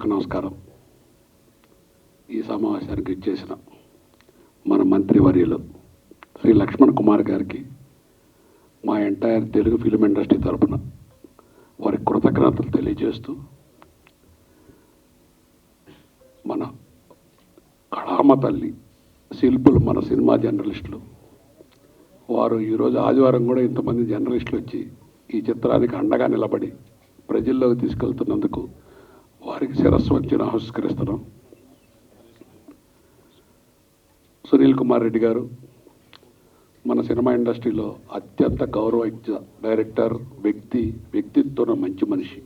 హృదయపూర్వక నమస్కారం. ఈ సమావేశానికి ఇచ్చేసిన మన మంత్రివర్యులు శ్రీ లక్ష్మణ్ కుమార్ గారికి మా ఎంటైర్ తెలుగు ఫిలిం ఇండస్ట్రీ తరఫున వారి కృతజ్ఞతలు తెలియజేస్తూ, మన కళామ తల్లి శిల్పులు, మన సినిమా జర్నలిస్టులు, వారు ఈరోజు ఆదివారం కూడా ఇంతమంది జర్నలిస్టులు వచ్చి ఈ చిత్రానికి అండగా నిలబడి ప్రజల్లోకి తీసుకెళ్తున్నందుకు వారికి శిరస్సు వచ్చి నమస్కరిస్తున్నాం. సునీల్ కుమార్ రెడ్డి గారు మన సినిమా ఇండస్ట్రీలో అత్యంత గౌరవయుక్త డైరెక్టర్, వ్యక్తిత్వం మంచి మనిషి.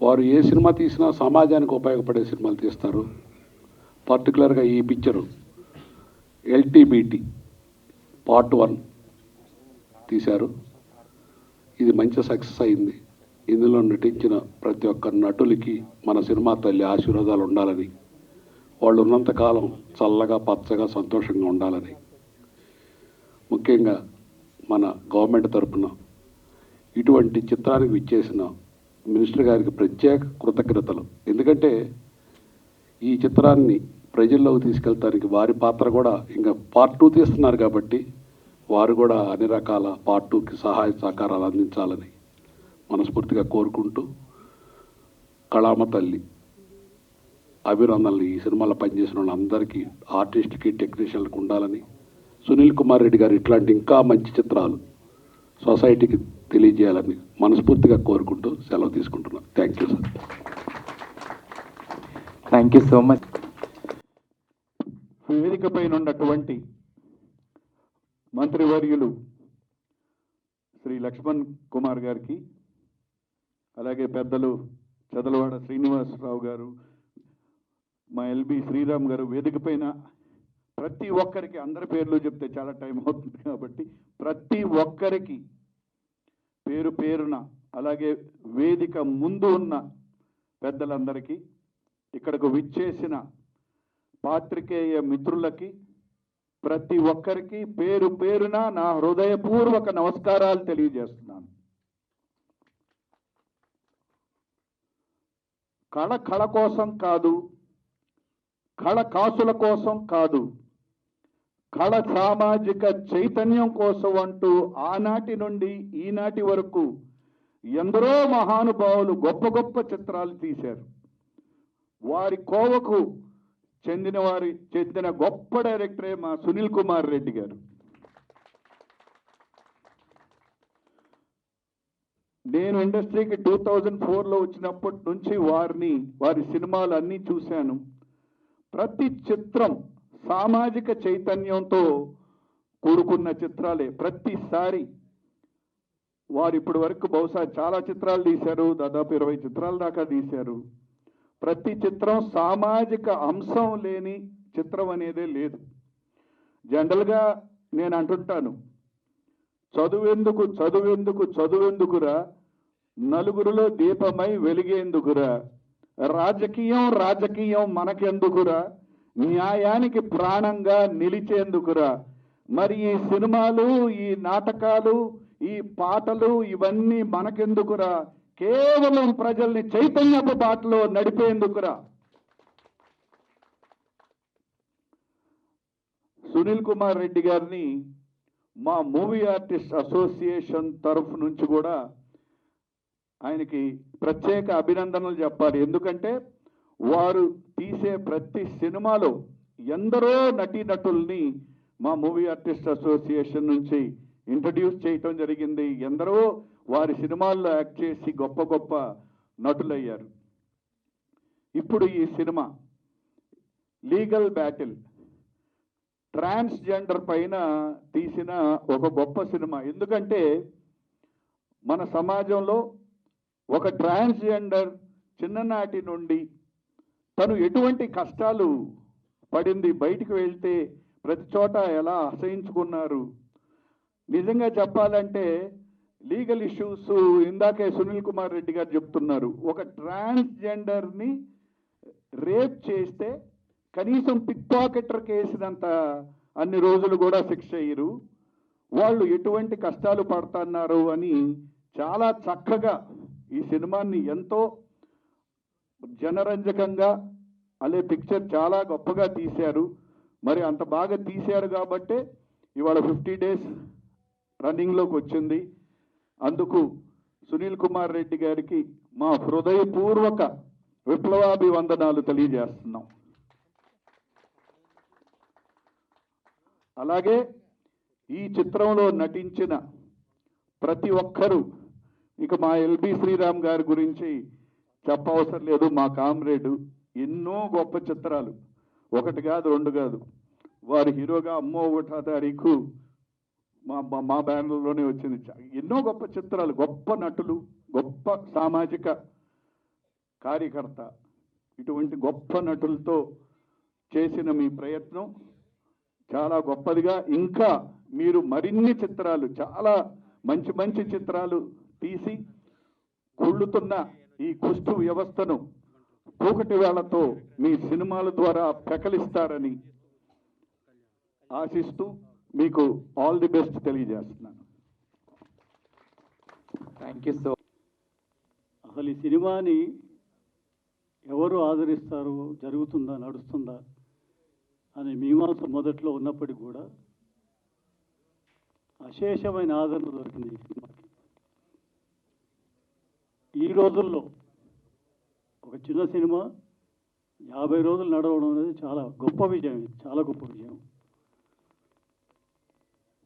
వారు ఏ సినిమా తీసినా సమాజానికి ఉపయోగపడే సినిమాలు తీస్తారు. పర్టికులర్గా ఈ పిక్చరు ఎల్టీబీటీ పార్ట్ 1 తీశారు. ఇది మంచి సక్సెస్ అయింది. ఇందులో నటించిన ప్రతి ఒక్క నటులకి మన సినిమా తల్లి ఆశీర్వాదాలు ఉండాలని, వాళ్ళు ఉన్నంతకాలం చల్లగా పచ్చగా సంతోషంగా ఉండాలని, ముఖ్యంగా మన గవర్నమెంట్ తరఫున ఇటువంటి చిత్రానికి విచ్చేసిన మినిస్టర్ గారికి ప్రత్యేక కృతజ్ఞతలు. ఎందుకంటే ఈ చిత్రాన్ని ప్రజల్లోకి తీసుకెళ్తానికి వారి పాత్ర కూడా ఇంకా పార్ట్ 2 తీస్తున్నారు కాబట్టి వారు కూడా అన్ని రకాల పార్ట్ 2కి సహాయ సహకారాలు అందించాలని మనస్ఫూర్తిగా కోరుకుంటూ, కళామ తల్లి అభినందనలు ఈ సినిమాలో పనిచేసిన వాళ్ళందరికీ, ఆర్టిస్ట్కి, టెక్నీషియన్లకు ఉండాలని, సునీల్ కుమార్ రెడ్డి గారు ఇట్లాంటి ఇంకా మంచి చిత్రాలు సొసైటీకి తెలియజేయాలని మనస్ఫూర్తిగా కోరుకుంటూ సెలవు తీసుకుంటున్నాను. Thank you sir. Thank you so much. వేదిక పైన ఉన్నటువంటి మంత్రివర్యులు శ్రీ లక్ష్మణ్ కుమార్ గారికి, అలాగే పెద్దలు చదలవాడ శ్రీనివాసరావు గారు, మా ఎల్బి శ్రీరామ్ గారు, వేదిక పైన ప్రతి ఒక్కరికి, అందరి పేర్లు చెప్తే చాలా టైం అవుతుంది కాబట్టి ప్రతి ఒక్కరికి పేరు పేరున, అలాగే వేదిక ముందు ఉన్న పెద్దలందరికీ, ఇక్కడకు విచ్చేసిన పాత్రికేయ మిత్రులకి, ప్రతి ఒక్కరికి పేరు పేరున నా హృదయపూర్వక నమస్కారాలు తెలియజేస్తున్నాను. కళ కోసం కాదు, కళ కాసుల కోసం కాదు, కళ సామాజిక చైతన్యం కోసం అంటూ ఆనాటి నుండి ఈనాటి వరకు ఎందరో మహానుభావులు గొప్ప గొప్ప చిత్రాలు తీశారు. వారి కోవకు చెందిన గొప్ప డైరెక్టరే మా సునీల్ కుమార్ రెడ్డి గారు. నేను ఇండస్ట్రీకి 2004లో వచ్చినప్పటి నుంచి వారి సినిమాలు అన్నీ చూశాను. ప్రతి చిత్రం సామాజిక చైతన్యంతో కూడుకున్న చిత్రాలే. ప్రతిసారి వారు ఇప్పటి వరకు బహుశా చాలా చిత్రాలు తీశారు, దాదాపు 20 చిత్రాల దాకా తీశారు. ప్రతి చిత్రం సామాజిక అంశం లేని చిత్రం అనేదే లేదు. జనరల్గా నేను అంటుంటాను, చదువెందుకురా, నలుగురిలో దీపమై వెలిగేందుకురా, రాజకీయం మనకెందుకురా, న్యాయానికి ప్రాణంగా నిలిచేందుకురా. మరి ఈ సినిమాలు, ఈ నాటకాలు, ఈ పాటలు ఇవన్నీ మనకెందుకురా, కేవలం ప్రజల్ని చైతన్యపు బాటలో నడిపేందుకురా. సునీల్ కుమార్ రెడ్డి గారిని మా మూవీ ఆర్టిస్ట్ అసోసియేషన్ తరఫు నుంచి కూడా ఆయనకి ప్రత్యేక అభినందనలు చెప్పాలి. ఎందుకంటే వారు తీసే ప్రతి సినిమాలో ఎందరో నటీనటుల్ని మా మూవీ ఆర్టిస్ట్ అసోసియేషన్ నుంచి ఇంట్రడ్యూస్ చేయటం జరిగింది. ఎందరో వారి సినిమాల్లో యాక్ట్ చేసి గొప్ప గొప్ప నటులయ్యారు. ఇప్పుడు ఈ సినిమా లీగల్ బ్యాటిల్, ట్రాన్స్జెండర్ పైన తీసిన ఒక గొప్ప సినిమా. ఎందుకంటే మన సమాజంలో ఒక ట్రాన్స్జెండర్ చిన్ననాటి నుండి తను ఎటువంటి కష్టాలు పడింది, బయటికి వెళ్తే ప్రతి చోట ఎలా అసహించుకున్నారు. నిజంగా చెప్పాలంటే లీగల్ ఇష్యూస్, ఇందాకే సునీల్ కుమార్ రెడ్డి గారు చెప్తున్నారు, ఒక ట్రాన్స్జెండర్ని రేప్ చేస్తే కనీసం పిక్ పాకెటర్ కేసినంత అన్ని రోజులు కూడా శిక్ష అయ్యారు. వాళ్ళు ఎటువంటి కష్టాలు పడుతున్నారు అని చాలా చక్కగా ఈ సినిమాని ఎంతో జనరంజకంగా అలే పిక్చర్ చాలా గొప్పగా తీశారు. మరి అంత బాగా తీశారు కాబట్టే ఇవాళ 50 డేస్ రన్నింగ్లోకి వచ్చింది. అందుకు సునీల్ కుమార్ రెడ్డి గారికి మా హృదయపూర్వక విప్లవాభివందనాలు తెలియజేస్తున్నాం. అలాగే ఈ చిత్రంలో నటించిన ప్రతి ఒక్కరూ, ఇక మా ఎల్బి శ్రీరామ్ గారి గురించి చెప్పవసరం లేదు, మా కామ్రేడు. ఎన్నో గొప్ప చిత్రాలు, ఒకటి కాదు రెండు కాదు, వారి హీరోగా అమ్మో ఒకటో తారీఖు మా బ్యానర్లోనే వచ్చింది. ఎన్నో గొప్ప చిత్రాలు, గొప్ప నటులు, గొప్ప సామాజిక కార్యకర్త, ఇటువంటి గొప్ప నటులతో చేసిన మీ ప్రయత్నం చాలా గొప్పదిగా, ఇంకా మీరు మరిన్ని చిత్రాలు, చాలా మంచి మంచి చిత్రాలు తీసి కుళ్ళుతున్న ఈ కుష్టు వ్యవస్థను కూకటి వేళతో మీ సినిమాల ద్వారా పెకలిస్తారని ఆశిస్తూ మీకు ఆల్ ది బెస్ట్ తెలియజేస్తున్నాను. Thank you so. అసలు ఈ సినిమాని ఎవరు ఆదరిస్తారు, జరుగుతుందా, నడుస్తుందా అనే మీమాంస మొదట్లో ఉన్నప్పటికీ కూడా అశేషమైన ఆదరణ దొరికింది ఈ సినిమాకి. ఈ రోజుల్లో ఒక చిన్న సినిమా 50 రోజులు నడవడం అనేది చాలా గొప్ప విజయం, చాలా గొప్ప విజయం.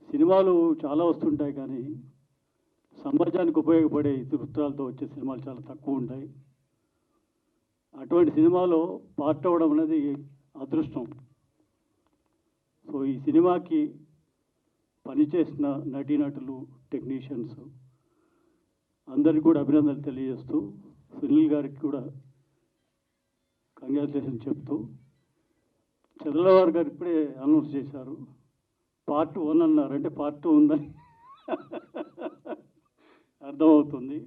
సినిమాలు చాలా వస్తుంటాయి కానీ సమాజానికి ఉపయోగపడే ఇతివృత్తాలతో వచ్చే సినిమాలు చాలా తక్కువ ఉంటాయి. అటువంటి సినిమాలో పార్ట్ అవ్వడం అనేది అదృష్టం. సో ఈ సినిమాకి పనిచేసిన నటీనటులు, టెక్నీషియన్స్ అందరికీ కూడా అభినందనలు తెలియజేస్తూ, సునీల్ గారికి కూడా కంగ్రాచులేషన్ చెప్తూ, చంద్రబాబు గారు ఇప్పుడే అనౌన్స్ చేశారు పార్ట్ 1 అన్నారు, అంటే పార్ట్ 2 ఉందని అర్థమవుతుంది.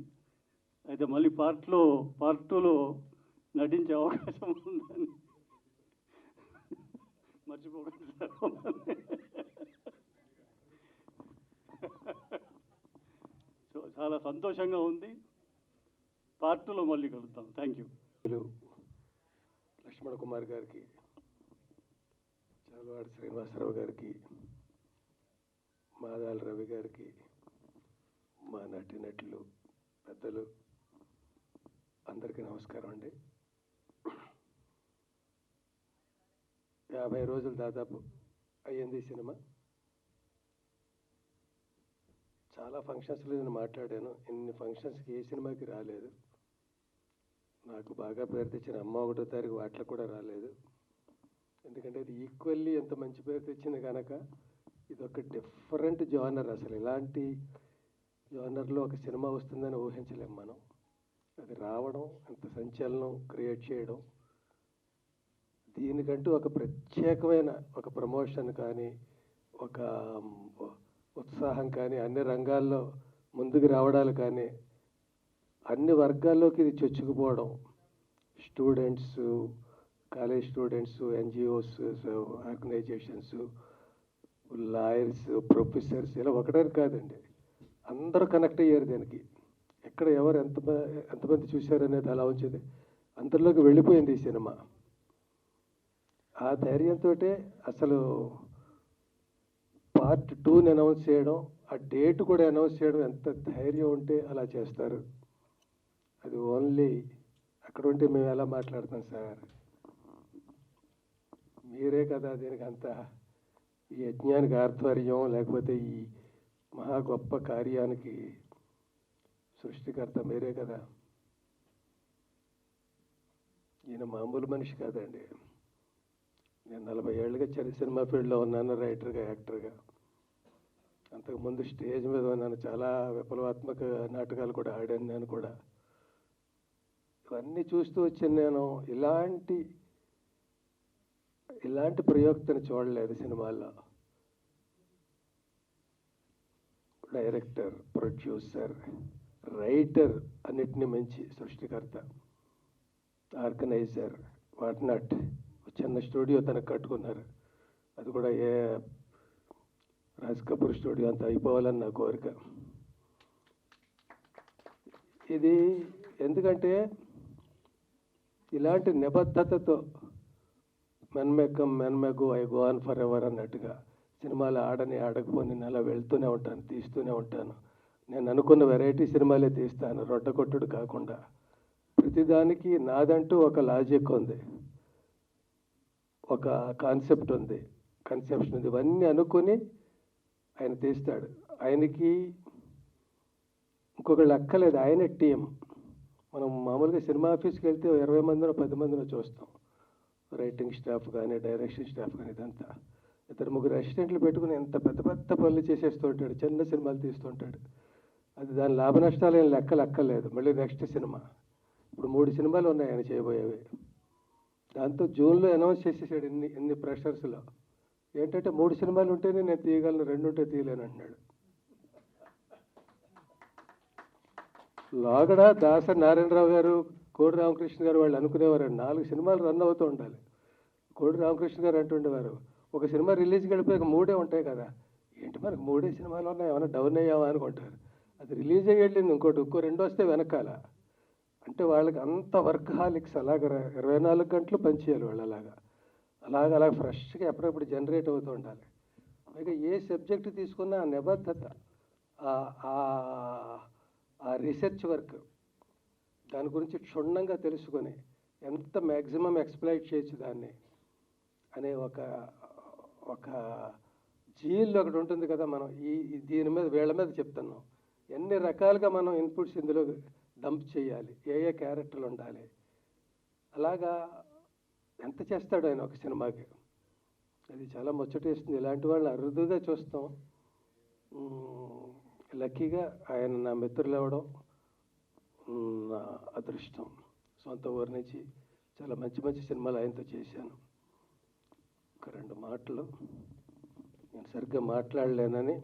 అయితే మళ్ళీ పార్ట్ 2లో నటించే అవకాశం ఉందని మర్చిపోకండి సార్. సో చాలా సంతోషంగా ఉంది. పార్ట్ 2లో మళ్ళీ కలుద్దాం. Thank you. లక్ష్మణ కుమార్ గారికి, చలవాడి శ్రీనివాసరావు గారికి, మాదాల రవి గారికి, మా నటులు పెద్దలు అందరికీ నమస్కారం అండి. 50 రోజులు దాదాపు అయ్యింది ఈ సినిమా. చాలా ఫంక్షన్స్లో నేను మాట్లాడాను. ఇన్ని ఫంక్షన్స్కి ఏ సినిమాకి రాలేదు. నాకు బాగా పేరు తెచ్చిన అమ్మ ఒకటో తారీఖు వాటిలో కూడా రాలేదు. ఎందుకంటే ఇది ఈక్వల్లీ ఎంత మంచి పేరు తెచ్చింది కనుక ఇది ఒక డిఫరెంట్ జానర్. అసలు ఇలాంటి జానర్లో ఒక సినిమా వస్తుందని ఊహించలేము మనం. అది రావడం, అంత సంచలనం క్రియేట్ చేయడం, దీనికంటూ ఒక ప్రత్యేకమైన ఒక ప్రమోషన్ కానీ, ఒక ఉత్సాహం కానీ, అన్ని రంగాల్లో ముందుకు రావడాలు కానీ, అన్ని వర్గాల్లోకి ఇది చొచ్చుకుపోవడం, students, college students, NGOs, organisations, lawyers, professors, ఇలా ఒకటే కాదండి, అందరూ కనెక్ట్ అయ్యారు దీనికి. ఎక్కడ ఎవరు ఎంతమంది చూశారనేది అలా ఉంచేది, అందరిలోకి వెళ్ళిపోయింది ఈ సినిమా. ఆ ధైర్యంతో అసలు పార్ట్ 2ని అనౌన్స్ చేయడం, ఆ డేట్ కూడా అనౌన్స్ చేయడం, ఎంత ధైర్యం ఉంటే అలా చేస్తారు. అది ఓన్లీ అక్కడ ఉంటే మేము ఎలా మాట్లాడతాం సార్, మీరే కదా దీనికి అంత, ఈ యజ్ఞానికి ఆధ్వర్యం, లేకపోతే ఈ మహా గొప్ప కార్యానికి సృష్టికర్త మీరే కదా. ఈయన మామూలు మనిషి కాదండి. నేను 40 ఏళ్ళుగా సినిమా ఫీల్డ్లో ఉన్నాను, రైటర్గా, యాక్టర్గా. అంతకుముందు స్టేజ్ మీద ఉన్నాను, చాలా విప్లవాత్మక నాటకాలు కూడా ఆడాను నేను కూడా. ఇవన్నీ చూస్తూ వచ్చాను నేను. ఇలాంటి ప్రయోక్తని చూడలేదు సినిమాల్లో. డైరెక్టర్, ప్రొడ్యూసర్, రైటర్, అన్నిటినీ మంచి సృష్టికర్త, ఆర్గనైజర్, వాట్ నాట్. చిన్న స్టూడియో తనకు కట్టుకున్నారు. అది కూడా రాజ్ కపూర్ స్టూడియో అంత అయిపోవాలని నా కోరిక. ఇది ఎందుకంటే ఇలాంటి నిబద్ధతతో men may go I go on forever అన్నట్టుగా సినిమాలు ఆడని ఆడకపోని నేను అలా వెళ్తూనే ఉంటాను, తీస్తూనే ఉంటాను. నేను అనుకున్న వెరైటీ సినిమాలే తీస్తాను, రొడ్డకొట్టుడు కాకుండా. ప్రతిదానికి నాదంటూ ఒక లాజిక్ ఉంది, ఒక కాన్సెప్ట్ ఉంది, కన్సెప్షన్ ఉంది. ఇవన్నీ అనుకుని ఆయన తీస్తాడు. ఆయనకి ఇంకొకళ్ళు అక్కలేదు, ఆయనే టీం. మనం మామూలుగా సినిమా ఆఫీస్కి వెళ్తే 20 మందినో 10 మందినో చూస్తాం, రైటింగ్ స్టాఫ్ కానీ డైరెక్షన్ స్టాఫ్ కానీ. ఇదంతా 2-3 అసిస్టెంట్లు పెట్టుకుని ఎంత పెద్ద పెద్ద పనులు చేసేస్తూ ఉంటాడు, చిన్న సినిమాలు తీస్తుంటాడు. అది దాని లాభ నష్టాలు ఏం లెక్కలేదు. మళ్ళీ నెక్స్ట్ సినిమా, ఇప్పుడు 3 సినిమాలు ఉన్నాయి ఆయన చేయబోయేవి. దాంతో జూన్లో అనౌన్స్ చేసేసాడు ఇన్ని ప్రెషర్స్లో. ఏంటంటే 3 సినిమాలు ఉంటేనే నేను తీయగలను, 2 ఉంటే తీయలేను అంటున్నాడు. లోగడ దాసరి నారాయణరావు గారు, కోడి రామకృష్ణ గారు వాళ్ళు అనుకునేవారు 4 సినిమాలు రన్ అవుతూ ఉండాలి. కోడి రామకృష్ణ గారు అంటుండేవారు, ఒక సినిమా రిలీజ్కి వెళ్ళిపోయాక 3 ఉంటాయి కదా, ఏంటి మనకు 3 సినిమాలు ఉన్నాయి, ఏమైనా డౌన్ అయ్యావా అనుకుంటారు. అది రిలీజ్ అయ్యి వెళ్ళింది, ఇంకో 2 వస్తే వెనకాల. అంటే వాళ్ళకి అంత వర్క్ హాలిక్స్. అలాగ 24 గంటలు పనిచేయాలి వాళ్ళు. అలాగ ఫ్రెష్గా ఎప్పుడప్పుడు జనరేట్ అవుతూ ఉండాలి. పైగా ఏ సబ్జెక్ట్ తీసుకున్నా ఆ నిబద్ధత, ఆ రిసెర్చ్ వర్క్, దాని గురించి క్షుణ్ణంగా తెలుసుకొని ఎంత మ్యాక్సిమం ఎక్స్ప్లైట్ చేయొచ్చు దాన్ని అనే ఒక జీల్ ఒకటి ఉంటుంది కదా. మనం దీని మీద వీళ్ళ మీద చెప్తున్నాం, ఎన్ని రకాలుగా మనం ఇన్పుట్స్ ఇందులో డంప్ చేయాలి, ఏ క్యారెక్టర్లు ఉండాలి. అలాగా ఎంత చేస్తాడు ఆయన ఒక సినిమాకి. అది చాలా ముచ్చటేస్తుంది. ఇలాంటి వాళ్ళని అరుదుగా చూస్తాం. లక్కీగా ఆయన నా మిత్రులు అవ్వడం నా అదృష్టం. సొంత ఊరి నుంచి చాలా మంచి మంచి సినిమాలు ఆయనతో చేశాను. ఒక 2 మాటలు, నేను సరిగ్గా మాట్లాడలేనని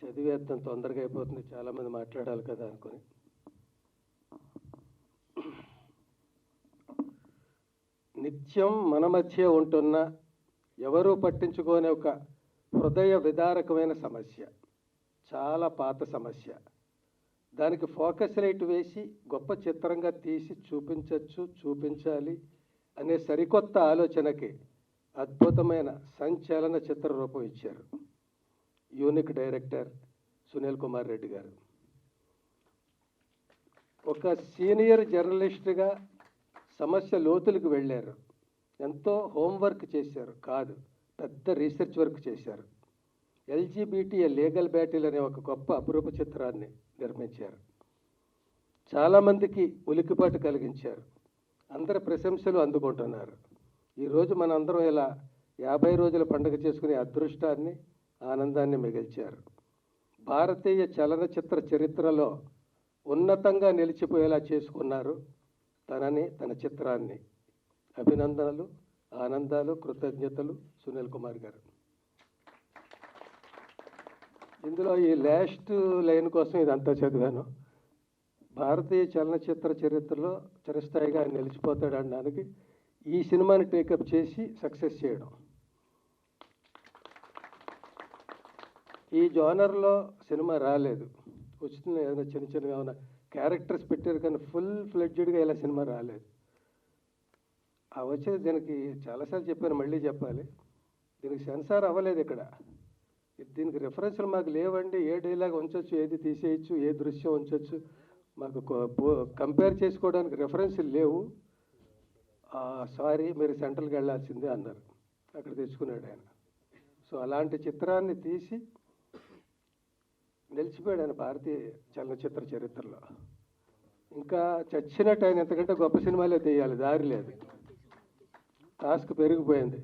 చదివేద్దాం, తొందరగా అయిపోతుంది, చాలామంది మాట్లాడాలి కదా అనుకుని. నిత్యం మన మధ్య ఉంటున్న ఎవరూ పట్టించుకోని ఒక హృదయ విదారకమైన సమస్య, చాలా పాత సమస్య. దానికి ఫోకస్ లైట్ వేసి గొప్ప చిత్రంగా తీసి చూపించాలి అనే సరికొత్త ఆలోచనకి అద్భుతమైన సంచలన చిత్ర రూపం ఇచ్చారు యూనిక్ డైరెక్టర్ సునీల్ కుమార్ రెడ్డి గారు. ఒక సీనియర్ జర్నలిస్ట్గా సమస్య లోతులకు వెళ్ళారు. ఎంతో హోంవర్క్ చేశారు, కాదు పెద్ద రీసెర్చ్ వర్క్ చేశారు. ఎల్జీబీటీ లీగల్ బ్యాటిల్ అనే ఒక గొప్ప అపురూప చిత్రాన్ని నిర్మించారు. చాలామందికి ఉలికిపాటు కలిగించారు. అందరి ప్రశంసలు అందుకుంటున్నారు. ఈరోజు మనందరం ఇలా 50 రోజుల పండుగ చేసుకునే అదృష్టాన్ని, ఆనందాన్ని మిగిల్చారు. భారతీయ చలనచిత్ర చరిత్రలో ఉన్నతంగా నిలిచిపోయేలా చేసుకున్నారు తన చిత్రాన్ని. అభినందనలు, ఆనందాలు, కృతజ్ఞతలు సునీల్ కుమార్ గారు. ఇందులో ఈ లాస్ట్ లైన్ కోసం ఇదంతా చదివాను. భారతీయ చలనచిత్ర చరిత్రలో చిరస్థాయిగా ఆయన నిలిచిపోతాడు అనడానికి ఈ సినిమాని టేకప్ చేసి సక్సెస్ చేయడం. ఈ జోనర్లో సినిమా రాలేదు, వచ్చిన ఏదైనా చిన్న ఏమైనా క్యారెక్టర్స్ పెట్టారు కానీ ఫుల్ ఫ్లెడ్జ్డ్గా ఇలా సినిమా రాలేదు. ఆ వచ్చేది దీనికి చాలాసార్లు చెప్పాను, మళ్ళీ చెప్పాలి, దీనికి సెన్సార్ అవ్వలేదు ఇక్కడ. దీనికి రెఫరెన్స్లు మాకు లేవండి. ఏ డైలాగ్ ఉంచవచ్చు, ఏది తీసేయచ్చు, ఏ దృశ్యం ఉంచవచ్చు, మాకు కంపేర్ చేసుకోవడానికి రెఫరెన్స్లు లేవు. సారీ, మీరు సెంట్రల్కి వెళ్ళాల్సిందే అన్నారు. అక్కడ తెచ్చుకున్నాడు ఆయన. సో అలాంటి చిత్రాన్ని తీసి నిలిచిపోయాడు ఆయన భారతీయ చలనచిత్ర చరిత్రలో. ఇంకా చచ్చినట్టు ఆయన ఎంతకంటే గొప్ప సినిమాలే తీయాలి, దారి లేదు. టాస్క్ పెరిగిపోయింది.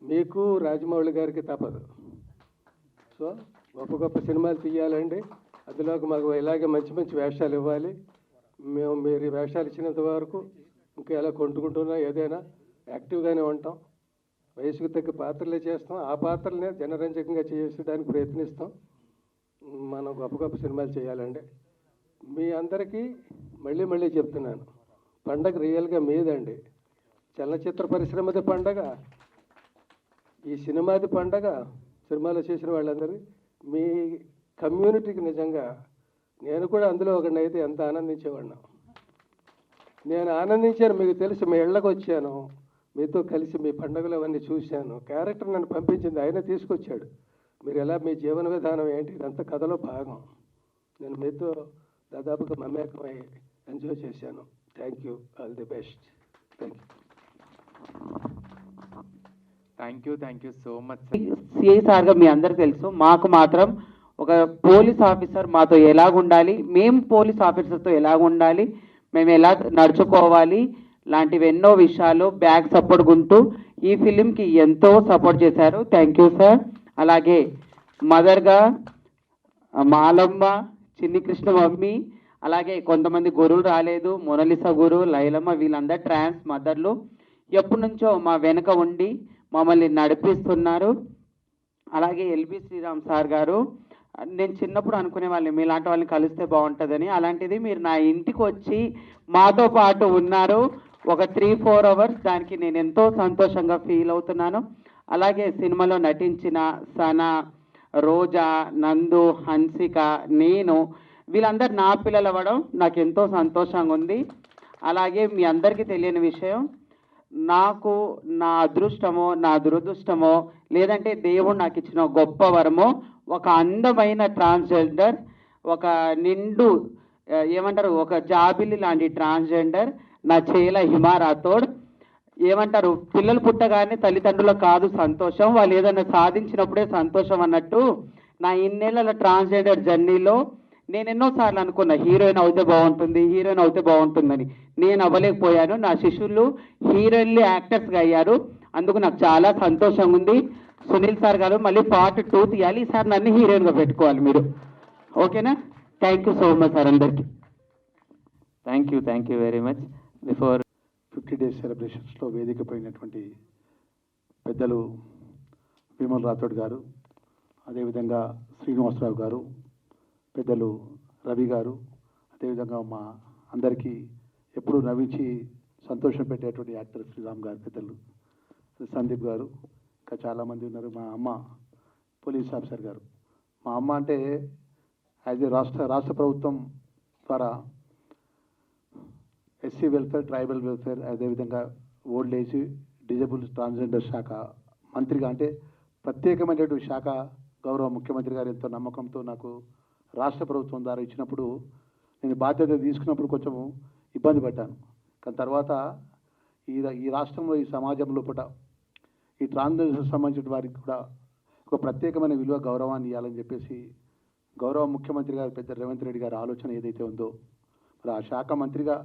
మీకు రాజమౌళి గారికి తప్పదు. సో గొప్ప గొప్ప సినిమాలు తీయాలండి. అందులోకి మాకు ఇలాగే మంచి మంచి వేషాలు ఇవ్వాలి. మీరు ఈ వేషాలు ఇచ్చినంత వరకు ఇంకా ఎలా కొంటుకుంటున్నా ఏదైనా యాక్టివ్గానే ఉంటాం. వయసుకు తగ్గ పాత్రలే చేస్తాం. ఆ పాత్రలనే జనరంజకంగా చేసేదానికి ప్రయత్నిస్తాం. మనం గొప్ప గొప్ప సినిమాలు చేయాలండి. మీ అందరికీ మళ్ళీ చెప్తున్నాను, పండగ రియల్గా మీదండి. చలనచిత్ర పరిశ్రమది పండగ, ఈ సినిమాది పండగ. సినిమాలో చేసిన వాళ్ళందరూ మీ కమ్యూనిటీకి నిజంగా నేను కూడా అందులో ఒకడిని అయితే ఎంత ఆనందించేవాడినా. నేను ఆనందించాను. మీకు తెలుసు, మీ ఇళ్ళకి వచ్చాను, మీతో కలిసి మీ పండుగలు అవన్నీ చూశాను. క్యారెక్టర్ నన్ను పంపించింది, ఆయన తీసుకొచ్చాడు. మీరు ఎలా, మీ జీవన విధానం ఏంటి, ఇదంతా కథలో భాగం. నేను మీతో దాదాపుగా మమేకమై ఎంజాయ్ చేశాను. Thank you, all the best. Thank you. Thank you so much. CI సార్గా మీ అందరికి తెలుసు, మాకు మాత్రం ఒక పోలీస్ ఆఫీసర్ మాతో ఎలాగుండాలి, మేము పోలీస్ ఆఫీసర్తో ఎలాగుండాలి, మేము ఎలా నడుచుకోవాలి లాంటివి ఎన్నో విషయాలు బ్యాక్ సపోర్ట్ ఉంటూ ఈ ఫిలింకి ఎంతో సపోర్ట్ చేశారు. Thank you sir. అలాగే మదర్గా మాలమ్మ, చిన్ని కృష్ణ మమ్మీ, అలాగే కొంతమంది గురువులు రాలేదు, మొనలిసా గురు, లైలమ్మ, వీళ్ళందరూ ట్రాన్స్ మదర్లు ఎప్పటి నుంచో మా వెనుక ఉండి మమ్మల్ని నడిపిస్తున్నారు. అలాగే ఎల్బి శ్రీరామ్ సార్ గారు, నేను చిన్నప్పుడు అనుకునే వాళ్ళని మీలాంటి వాళ్ళని కలిస్తే బాగుంటుందని, అలాంటిది మీరు నా ఇంటికి వచ్చి మాతో పాటు ఉన్నారు ఒక 3-4 అవర్స్. దానికి నేను ఎంతో సంతోషంగా ఫీల్ అవుతున్నాను. అలాగే సినిమాలో నటించిన సనా, రోజా, నందు, హన్సిక, నేను, వీళ్ళందరూ నా పిల్లలు అవ్వడం నాకు ఎంతో సంతోషంగా ఉంది. అలాగే మీ అందరికీ తెలియని విషయం, నాకు నా అదృష్టమో నా దురదృష్టమో లేదంటే దేవుడు నాకు ఇచ్చిన గొప్ప వరమో, ఒక అందమైన ట్రాన్స్జెండర్, ఒక నిండు ఏమంటారు, ఒక జాబిలి లాంటి ట్రాన్స్జెండర్ నా చేల హిమా రాథోడ్. ఏమంటారు, పిల్లలు పుట్టగానే తల్లిదండ్రులకు కాదు సంతోషం, వాళ్ళు ఏదైనా సాధించినప్పుడే సంతోషం అన్నట్టు నా ఇన్నేళ్ల ట్రాన్స్జెండర్ జర్నీలో నేను ఎన్నోసార్లు అనుకున్నా హీరోయిన్ అవుతే బాగుంటుంది, హీరోయిన్ అవుతే బాగుంటుందని. నేను అవ్వలేకపోయాను. నా శిష్యులు హీరోయిన్లు యాక్టర్స్గా అయ్యారు. అందుకు నాకు చాలా సంతోషంగా ఉంది. సునీల్ సార్ గారు మళ్ళీ పార్ట్ 2 తీయాలి, ఈసారి నన్ను హీరోయిన్గా పెట్టుకోవాలి మీరు, ఓకేనా? Thank you so much sir అందరికీ. Thank you very much. Before 50 days సెలబ్రేషన్స్లో వేదిక పోయినటువంటి పెద్దలు విమల్ రాథోడ్ గారు, అదేవిధంగా శ్రీనివాసరావు గారు, పెద్దలు రవి గారు, అదేవిధంగా మా అందరికీ ఎప్పుడూ నవ్వించి సంతోషం పెట్టేటువంటి యాక్టర్ శ్రీరామ్ గారు, పెద్దలు సందీప్ గారు, ఇంకా చాలామంది ఉన్నారు. మా అమ్మ పోలీస్ ఆఫీసర్ గారు. మా అమ్మ అంటే యాజ్ ఏ రాష్ట్ర ప్రభుత్వం ద్వారా ఎస్సీ వెల్ఫేర్, ట్రైబల్ వెల్ఫేర్, అదేవిధంగా ఓల్డ్ ఏజ్, డిజబుల్, ట్రాన్స్జెండర్ శాఖ మంత్రిగా, అంటే ప్రత్యేకమైనటువంటి శాఖ గౌరవ ముఖ్యమంత్రి గారు ఎంతో నమ్మకంతో నాకు రాష్ట్ర ప్రభుత్వం ద్వారా ఇచ్చినప్పుడు నేను బాధ్యత తీసుకున్నప్పుడు కొంచెం ఇబ్బంది పడ్డాను. కానీ తర్వాత ఈ రాష్ట్రంలో, ఈ సమాజంలో పూట ఈ ట్రాన్స్జెండర్ సంబంధించిన వారికి కూడా ఒక ప్రత్యేకమైన విలువ, గౌరవాన్ని ఇవ్వాలని చెప్పేసి గౌరవ ముఖ్యమంత్రి గారు పెద్ద రేవంత్ రెడ్డి గారి ఆలోచన ఏదైతే ఉందో, మరి ఆ శాఖ మంత్రిగా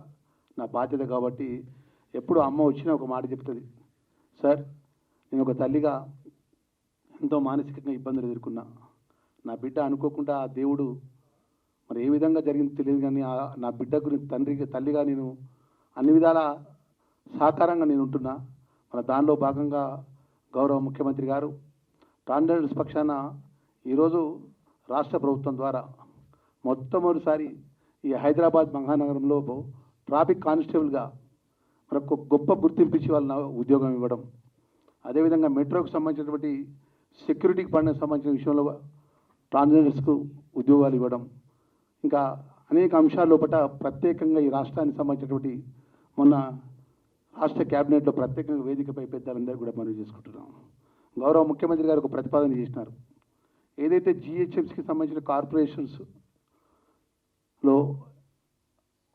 నా బాధ్యత కాబట్టి ఎప్పుడు అమ్మ వచ్చినా ఒక మాట చెప్తుంది, సార్ నేను ఒక తల్లిగా ఎంతో మానసికంగా ఇబ్బందులు ఎదుర్కొన్నా, నా బిడ్డ అనుకోకుండా ఆ దేవుడు మరి ఏ విధంగా జరిగిందో తెలియదు కానీ నా బిడ్డ గురించి తల్లిగా నేను అన్ని విధాల సహకారంగా నేను ఉంటున్నా. మన దానిలో భాగంగా గౌరవ ముఖ్యమంత్రి గారు ట్రాన్స్జెండర్స్ పక్షాన ఈరోజు రాష్ట్ర ప్రభుత్వం ద్వారా మొట్టమొదటిసారి ఈ హైదరాబాద్ మహానగరంలో ట్రాఫిక్ కానిస్టేబుల్గా మనకు గొప్ప గుర్తింపు ఇచ్చి వాళ్ళ ఉద్యోగం ఇవ్వడం, అదేవిధంగా మెట్రోకు సంబంధించినటువంటి సెక్యూరిటీకి పడిన సంబంధించిన విషయంలో ట్రాన్స్జెండర్స్కు ఉద్యోగాలు ఇవ్వడం, ఇంకా అనేక అంశాల లోపల ప్రత్యేకంగా ఈ రాష్ట్రానికి సంబంధించినటువంటి మొన్న రాష్ట్ర క్యాబినెట్లో ప్రత్యేకంగా వేదికపై పెద్దలందరూ కూడా మనవి చేసుకుంటున్నాం. గౌరవ ముఖ్యమంత్రి గారు ఒక ప్రతిపాదన చేసినారు. ఏదైతే జిహెచ్ఎంసీకి సంబంధించిన కార్పొరేషన్స్లో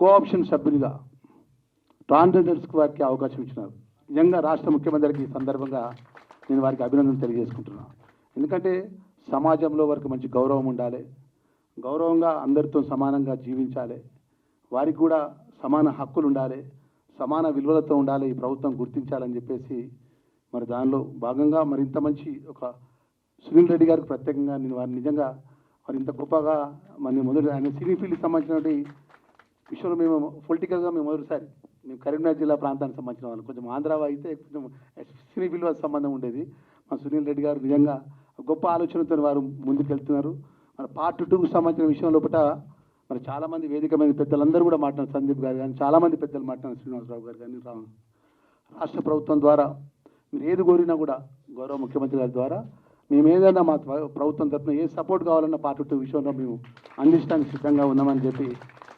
కోఆప్షన్ సభ్యులుగా ట్రాన్స్జెండర్స్కి వారికి అవకాశం ఇచ్చినారు. నిజంగా రాష్ట్ర ముఖ్యమంత్రికి ఈ సందర్భంగా నేను వారికి అభినందన తెలియజేసుకుంటున్నాను. ఎందుకంటే సమాజంలో వారికి మంచి గౌరవం ఉండాలి, గౌరవంగా అందరితో సమానంగా జీవించాలి, వారికి కూడా సమాన హక్కులు ఉండాలి, సమాన విలువలతో ఉండాలి, ఈ ప్రభుత్వం గుర్తించాలని చెప్పేసి మరి దానిలో భాగంగా మరి ఇంత మంచి ఒక సునీల్ రెడ్డి గారికి ప్రత్యేకంగా నేను వారిని నిజంగా మరి ఇంత గొప్పగా మరి మొదటి ఆయన సినీ ఫీల్డ్కి సంబంధించినటువంటి విషయంలో మేము పొలిటికల్గా మేము మొదటిసారి మేము కరీంనగర్ జిల్లా ప్రాంతానికి సంబంధించిన వాళ్ళు, కొంచెం ఆంధ్ర అయితే కొంచెం సినీ ఫీల్డ్ సంబంధం ఉండేది. మా సునీల్ రెడ్డి గారు నిజంగా గొప్ప ఆలోచనతో వారు ముందుకెళ్తున్నారు. మరి పార్ట్ 2కు సంబంధించిన విషయం లోపల మరి చాలామంది వేదిక మీద పెద్దలందరూ కూడా మాట్లాడారు, సందీప్ గారు కానీ చాలామంది పెద్దలు మాట్లాడారు, శ్రీనివాసరావు గారు కానీ రాష్ట్ర ప్రభుత్వం ద్వారా మీరు ఏది కోరినా కూడా గౌరవ ముఖ్యమంత్రి గారి ద్వారా మేము ఏదైనా మా ప్రభుత్వం తరఫున ఏ సపోర్ట్ కావాలన్నా పార్ట్ 2 విషయంలో మేము అందించడానికి సిద్ధంగా ఉన్నామని చెప్పి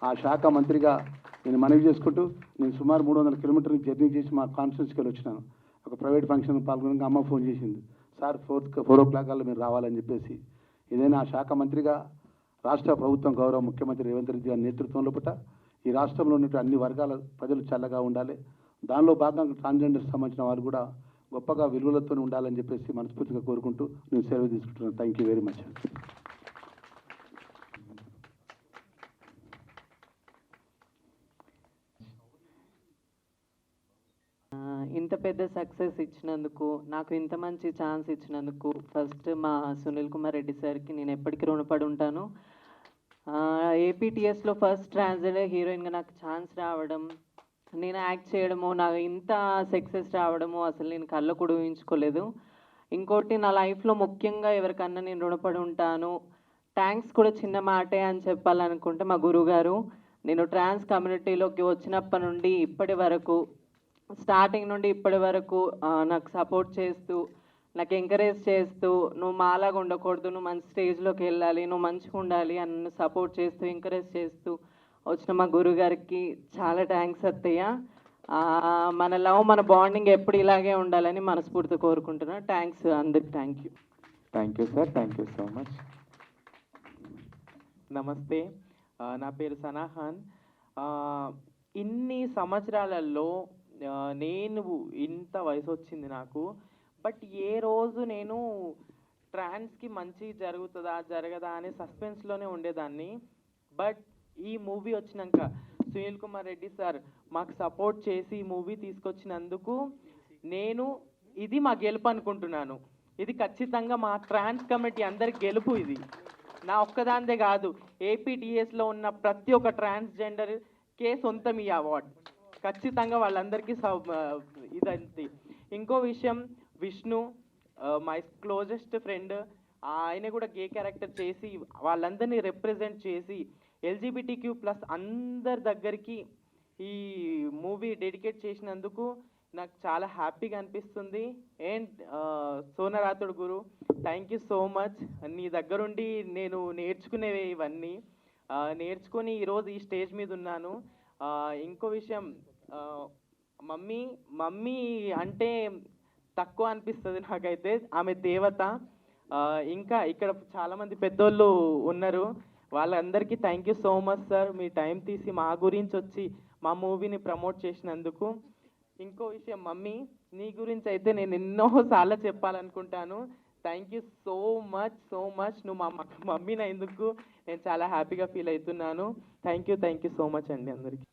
ఆ శాఖ మంత్రిగా నేను మనవి చేసుకుంటూ నేను సుమారు 300 కిలోమీటర్లు జర్నీ చేసి మా కాన్ఫరెన్స్కి వెళ్ళి వచ్చినాను. ఒక ప్రైవేట్ ఫంక్షన్ పాల్గొనగా అమ్మ ఫోన్ చేసింది, సార్ 4 o'clock కల్లా మీరు రావాలని చెప్పేసి. ఏదైనా ఆ శాఖ మంత్రిగా రాష్ట్ర ప్రభుత్వం గౌరవ ముఖ్యమంత్రి రేవంత్ రెడ్డి గారి నేతృత్వంలో పుట్ట ఈ రాష్ట్రంలో ఉన్నటువంటి అన్ని వర్గాల ప్రజలు చల్లగా ఉండాలి. దానిలో భాగంగా ట్రాన్స్జెండర్ సంబంధించిన వారు కూడా గొప్పగా విలువలతో ఉండాలని చెప్పేసి మనస్ఫూర్తిగా కోరుకుంటూ నేను సెలవు తీసుకుంటున్నాను. Thank you very much. ఇంత పెద్ద సక్సెస్ ఇచ్చినందుకు, నాకు ఇంత మంచి ఛాన్స్ ఇచ్చినందుకు ఫస్ట్ మా సునీల్ కుమార్ రెడ్డి సార్కి నేను ఎప్పటికీ రుణపడి ఉంటాను. ఏపీటీఎస్లో ఫస్ట్ ట్రాన్స్జెండర్ హీరోయిన్గా నాకు ఛాన్స్ రావడం, నేను యాక్ట్ చేయడము, నాకు ఇంత సక్సెస్ రావడము అసలు నేను కళ్ళ కూడా ఊహించుకోలేదు. ఇంకోటి నా లైఫ్లో ముఖ్యంగా ఎవరికన్నా నేను రుణపడి ఉంటాను, థ్యాంక్స్ కూడా చిన్న మాటే అని చెప్పాలనుకుంటే మా గురువుగారు. నేను ట్రాన్స్ కమ్యూనిటీలోకి వచ్చినప్పటి నుండి ఇప్పటి వరకు, స్టార్టింగ్ నుండి ఇప్పటి వరకు నాకు సపోర్ట్ చేస్తూ, నాకు ఎంకరేజ్ చేస్తూ, నువ్వు మాలాగా ఉండకూడదు, నువ్వు మంచి స్టేజ్లోకి వెళ్ళాలి, నువ్వు మంచిగా ఉండాలి అని నన్ను సపోర్ట్ చేస్తూ ఎంకరేజ్ చేస్తూ వచ్చిన మా గురుగారికి చాలా థ్యాంక్స్ అత్తయ్య. మన లవ్, మన బాండింగ్ ఎప్పుడు ఇలాగే ఉండాలని మనస్ఫూర్తి కోరుకుంటున్నాను. థ్యాంక్స్ అందరికి. Thank you. Thank you sir, thank you so much. నమస్తే, నా పేరు సనాఖాన్. ఇన్ని సంవత్సరాలలో నేను ఇంత వయసు వచ్చింది నాకు, బట్ ఏ రోజు నేను ట్రాన్స్కి మంచి జరుగుతుందా జరగదా అనే సస్పెన్స్లోనే ఉండేదాన్ని. బట్ ఈ మూవీ వచ్చినాక సునీల్ కుమార్ రెడ్డి సార్ మాకు సపోర్ట్ చేసి ఈ మూవీ తీసుకొచ్చినందుకు నేను ఇది మా గెలుపు అనుకుంటున్నాను. ఇది ఖచ్చితంగా మా ట్రాన్స్ కమిటీ అందరి గెలుపు. ఇది నా ఒక్కదాందే కాదు, ఏపీటీఎస్లో ఉన్న ప్రతి ఒక్క ట్రాన్స్జెండర్కే సొంతం ఈ అవార్డు. ఖచ్చితంగా వాళ్ళందరికీ ఇదంతే. ఇంకో విషయం, విష్ణు మై క్లోజెస్ట్ ఫ్రెండ్, ఆయన కూడా గే క్యారెక్టర్ చేసి వాళ్ళందరినీ రిప్రజెంట్ చేసి LGBTQ+ అందరి దగ్గరికి ఈ మూవీ డెడికేట్ చేసినందుకు నాకు చాలా హ్యాపీగా అనిపిస్తుంది. అండ్ సోనరాతుడు గురు, థ్యాంక్ యూ సో మచ్. నీ దగ్గరుండి నేను నేర్చుకునేవి ఇవన్నీ నేర్చుకొని ఈరోజు ఈ స్టేజ్ మీద ఉన్నాను. ఇంకో విషయం, మమ్మీ అంటే తక్కువ అనిపిస్తుంది నాకైతే, ఆమె దేవత. ఇంకా ఇక్కడ చాలామంది పెద్దోళ్ళు ఉన్నారు, వాళ్ళందరికీ thank you so much sir, me time తీసి మా గురించి వచ్చి మా మూవీని ప్రమోట్ చేసినందుకు. ఇంకో విషయం, మమ్మీ నీ గురించి అయితే నేను ఎన్నోసార్లు చెప్పాలనుకుంటాను. Thank you so much. నువ్వు మా మమ్మీని ఎందుకు నేను చాలా హ్యాపీగా ఫీల్ అవుతున్నాను. థ్యాంక్ యూ సో మచ్ అండి అందరికీ.